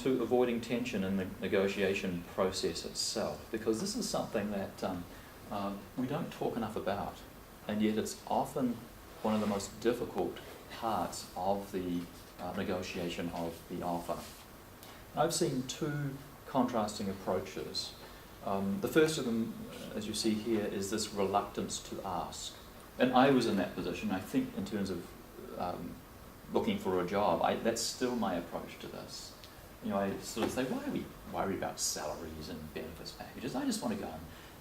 to avoiding tension in the negotiation process itself, because this is something that we don't talk enough about, and yet it's often one of the most difficult parts of the negotiation of the offer. I've seen two contrasting approaches. The first of them, as you see here, is this reluctance to ask. And I was in that position. I think in terms of looking for a job, that's still my approach to this. You know, I sort of say, why are we worried about salaries and benefits packages? I just want to go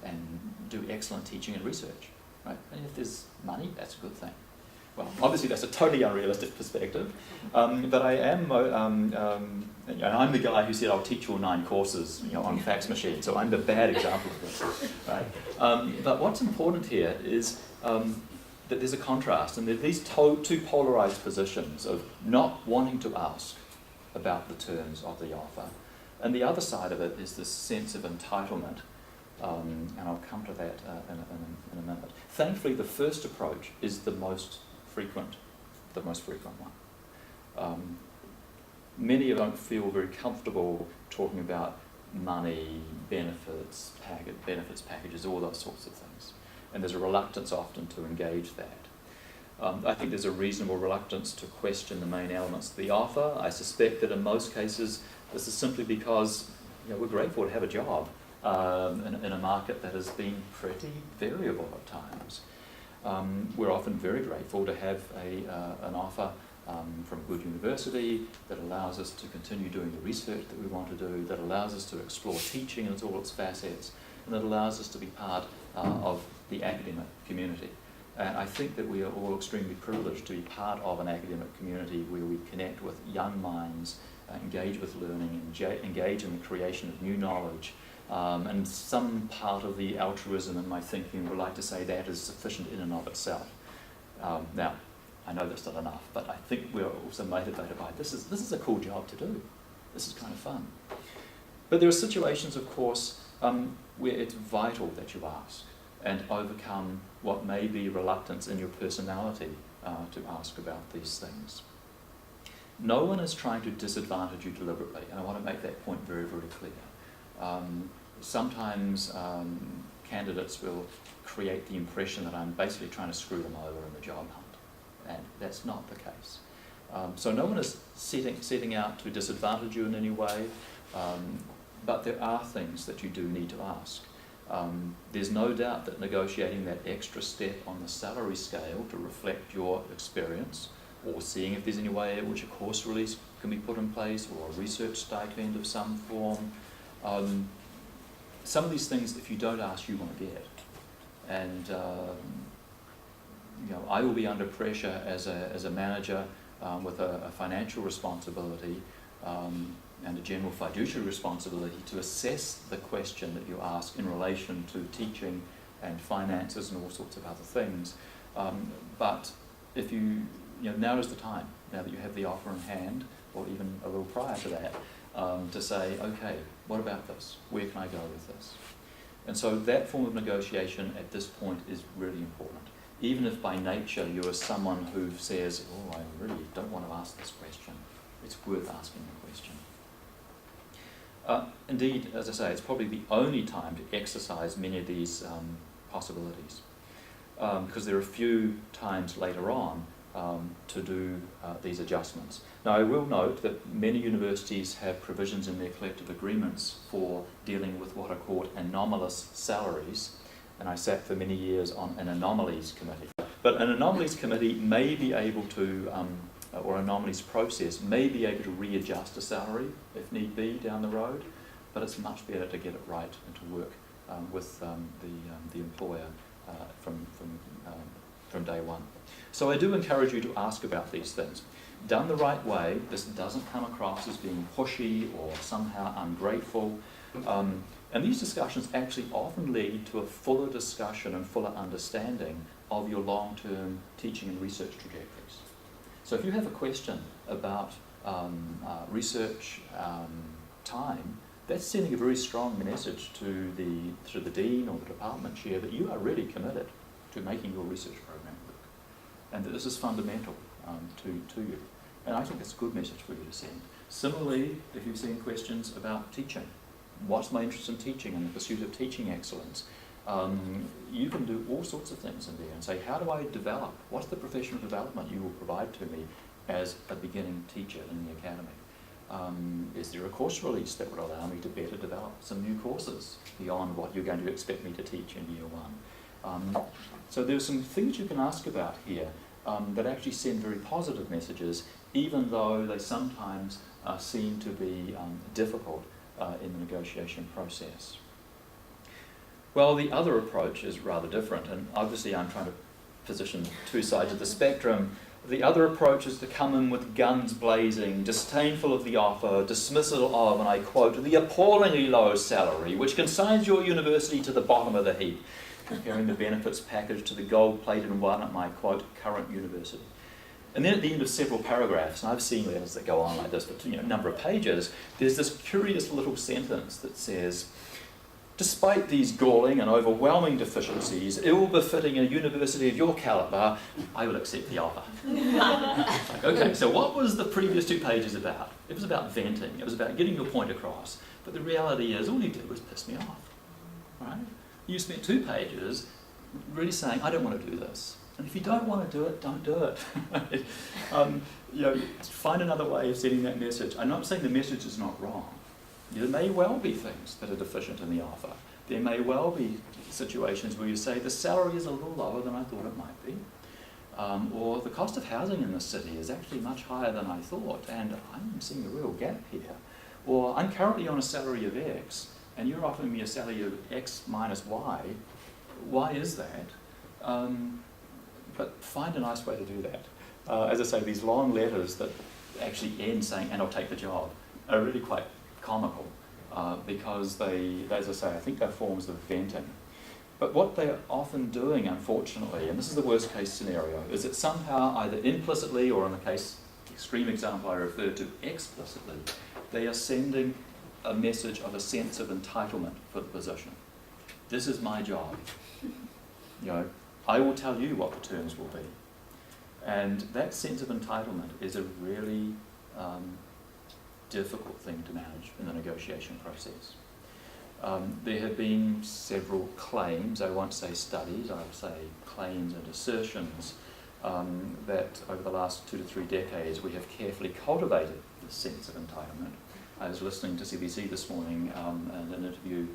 and do excellent teaching and research, right? And if there's money, that's a good thing. Well, obviously that's a totally unrealistic perspective, but I am, and I'm the guy who said I'll teach all 9 courses, you know, on fax machine, so I'm the bad example of this, right? But what's important here is that there's a contrast, and there are these two polarized positions of not wanting to ask about the terms of the offer, and the other side of it is this sense of entitlement, and I'll come to that in a minute. Thankfully, the first approach is the most frequent one. Many don't feel very comfortable talking about money, benefits packages, all those sorts of things. And there's a reluctance often to engage that. I think there's a reasonable reluctance to question the main elements of the offer. I suspect that in most cases this is simply because, you know, we're grateful to have a job in a market that has been pretty variable at times. We're often very grateful to have an offer from a good university that allows us to continue doing the research that we want to do, that allows us to explore teaching in all its facets, and that allows us to be part of the academic community. And I think that we are all extremely privileged to be part of an academic community where we connect with young minds, engage with learning, engage in the creation of new knowledge. And some part of the altruism in my thinking would like to say that is sufficient in and of itself. Now, I know that's not enough, but I think we're also motivated by this is a cool job to do. This is kind of fun. But there are situations, of course, where it's vital that you ask and overcome what may be reluctance in your personality to ask about these things. No one is trying to disadvantage you deliberately, and I want to make that point very, very clear. Sometimes candidates will create the impression that I'm basically trying to screw them over in the job hunt, and that's not the case. So no one is setting out to disadvantage you in any way, but there are things that you do need to ask. There's no doubt that negotiating that extra step on the salary scale to reflect your experience, or seeing if there's any way in which a course release can be put in place, or a research stipend of some form. Some of these things, if you don't ask, you won't get. And you know, I will be under pressure as a manager with a financial responsibility and a general fiduciary responsibility to assess the question that you ask in relation to teaching and finances and all sorts of other things. But if you know, now is the time, now that you have the offer in hand, or even a little prior to that, to say, okay, what about this? Where can I go with this? And so that form of negotiation at this point is really important. Even if by nature you are someone who says, oh, I really don't want to ask this question, it's worth asking the question. Indeed, as I say, it's probably the only time to exercise many of these possibilities, because there are a few times later on to do these adjustments. Now, I will note that many universities have provisions in their collective agreements for dealing with what are called anomalous salaries, and I sat for many years on an anomalies committee. But an anomalies committee may be able to, or anomalies process, may be able to readjust a salary if need be down the road, but it's much better to get it right and to work with the employer from day one. So I do encourage you to ask about these things. Done the right way, this doesn't come across as being pushy or somehow ungrateful. And these discussions actually often lead to a fuller discussion and fuller understanding of your long-term teaching and research trajectories. So if you have a question about research time, that's sending a very strong message to the dean or the department chair that you are really committed to making your research program work, and that this is fundamental to you. And I think it's a good message for you to send. Similarly, if you've seen questions about teaching, what's my interest in teaching and the pursuit of teaching excellence? You can do all sorts of things in there and say, how do I develop? What's the professional development you will provide to me as a beginning teacher in the academy? Is there a course release that would allow me to better develop some new courses beyond what you're going to expect me to teach in year one? So there's some things you can ask about here that actually send very positive messages, even though they sometimes seem to be difficult in the negotiation process. Well, the other approach is rather different, and obviously I'm trying to position two sides of the spectrum. The other approach is to come in with guns blazing, disdainful of the offer, dismissal of, and I quote, the appallingly low salary, which consigns your university to the bottom of the heap, comparing the benefits package to the gold-plated one at my, quote, current university. And then at the end of several paragraphs, and I've seen letters that go on like this for a number of pages, there's this curious little sentence that says, despite these galling and overwhelming deficiencies, ill-befitting a university of your calibre, I will accept the offer. Like, okay, so what was the previous 2 pages about? It was about venting. It was about getting your point across. But the reality is, all you did was piss me off. Right? You spent 2 pages really saying, I don't want to do this. And if you don't want to do it, don't do it. Find another way of sending that message. I'm not saying the message is not wrong. There may well be things that are deficient in the offer. There may well be situations where you say the salary is a little lower than I thought it might be, or the cost of housing in the city is actually much higher than I thought, and I'm seeing a real gap here. Or I'm currently on a salary of X, and you're offering me a salary of X minus Y. Why is that? But find a nice way to do that. As I say, these long letters that actually end saying, and I'll take the job, are really quite comical because they, as I say, I think they're forms of venting. But what they're often doing, unfortunately, and this is the worst case scenario, is that somehow either implicitly or in the case, extreme example I referred to, explicitly, they are sending a message of a sense of entitlement for the position. This is my job. I will tell you what the terms will be. And that sense of entitlement is a really difficult thing to manage in the negotiation process. There have been several claims, I won't say studies, I'll say claims and assertions that over the last 2 to 3 decades we have carefully cultivated this sense of entitlement. I was listening to CBC this morning and an interview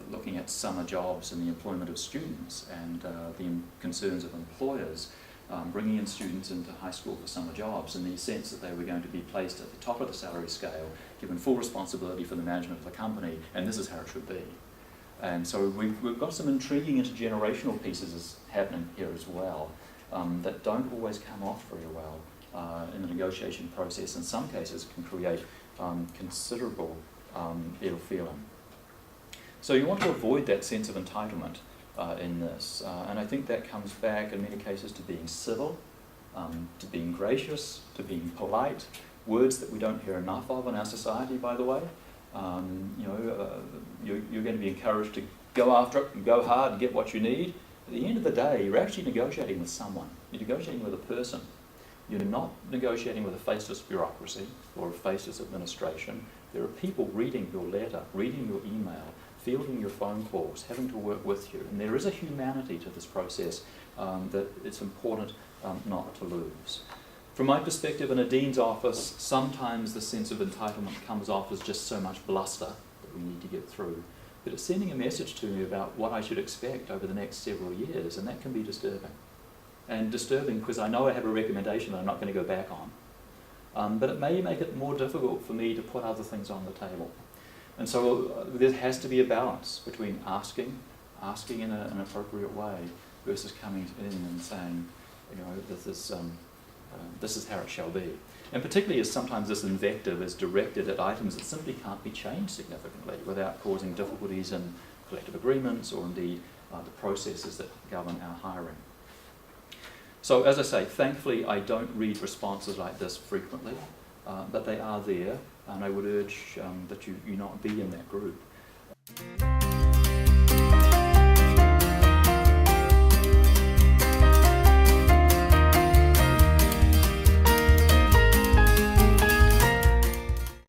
looking at summer jobs and the employment of students and the concerns of employers bringing in students into high school for summer jobs in the sense that they were going to be placed at the top of the salary scale, given full responsibility for the management of the company, and this is how it should be. And so we've got some intriguing intergenerational pieces happening here as well that don't always come off very well in the negotiation process. In some cases can create considerable ill feeling. So you want to avoid that sense of entitlement in this, and I think that comes back in many cases to being civil, to being gracious, to being polite, words that we don't hear enough of in our society, by the way. You're going to be encouraged to go after it and go hard and get what you need. At the end of the day, you're actually negotiating with someone. You're negotiating with a person. You're not negotiating with a faceless bureaucracy or a faceless administration. There are people reading your letter, reading your email, fielding your phone calls, having to work with you. And there is a humanity to this process that it's important not to lose. From my perspective, in a dean's office, sometimes the sense of entitlement comes off as just so much bluster that we need to get through. But it's sending a message to me about what I should expect over the next several years, and that can be disturbing. And disturbing because I know I have a recommendation that I'm not going to go back on. But it may make it more difficult for me to put other things on the table. And so there has to be a balance between asking in an appropriate way versus coming in and saying, this is how it shall be. And particularly as sometimes this invective is directed at items that simply can't be changed significantly without causing difficulties in collective agreements or indeed the processes that govern our hiring. So as I say, thankfully I don't read responses like this frequently, but they are there, and I would urge that you not be in that group.